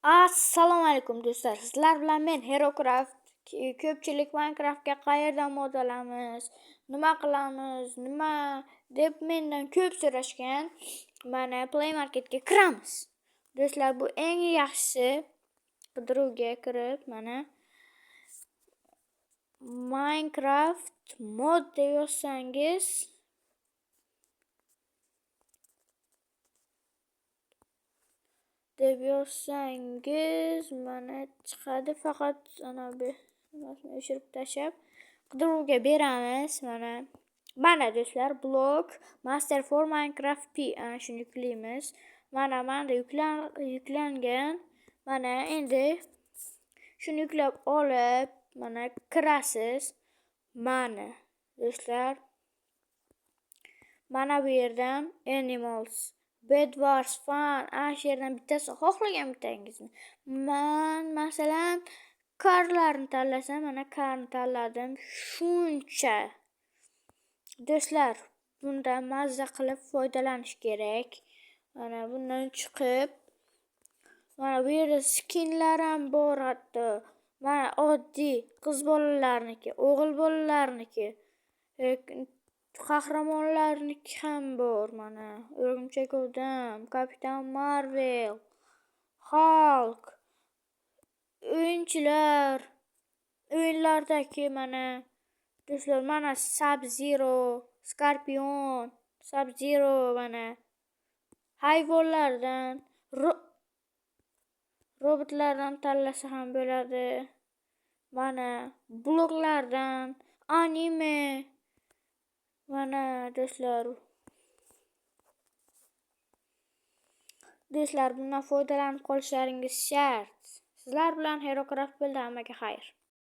Assalomu alaykum do'stlar. Sizlar bilan men Herocraft. Ko'pchilik Minecraftga qayerdan mod olamiz, nima qilamiz, nima deb mendan ko'p so'rashgan. Mana Play Marketga kiramiz. Do'stlar, bu eng yaxshisi. Qidiruvga kirib, mana Minecraft mod deb yozsangiz mana chiqadi. Faqat ana bu nimasini o'chirib tashlab qidiruvga beramiz. Mana do'stlar, blok Master for Minecraft P ana shuni yuklaymiz. Mana yuklangan. Mana endi shuni yuklab olib, mana kirasiz. Mana do'stlar, mana bu yerdan Animals, Bedwars, Fun, ana shu yerdan bittasi xohlagan bittangizni. Masalan, karlarni tanlasam, mana karni tanladim. Shuncha. Do'stlar, bundan mazza qilib foydalanish kerak. Mana bundan chiqib, mana bu yerda skinlar ham bor hatto. Mana oddiy qiz bolalarniki, o'g'il bolalarniki, qahramonlarniki ham bor. Mana O'rgimchak odam, Kapitan Marvel, Hulk, o'yinlardagi mana do'stlar, mana Sub-Zero, Scorpion, Sub-Zero, mana hayvonlardan, robotlardan tanlasa ham bo'ladi. Mana bloklardan, anime. Mana do'stlar, bundan foydalanib qolishlaringiz shart. Sizlar bilan Herocraft bo'ldi. Hammaga xayr.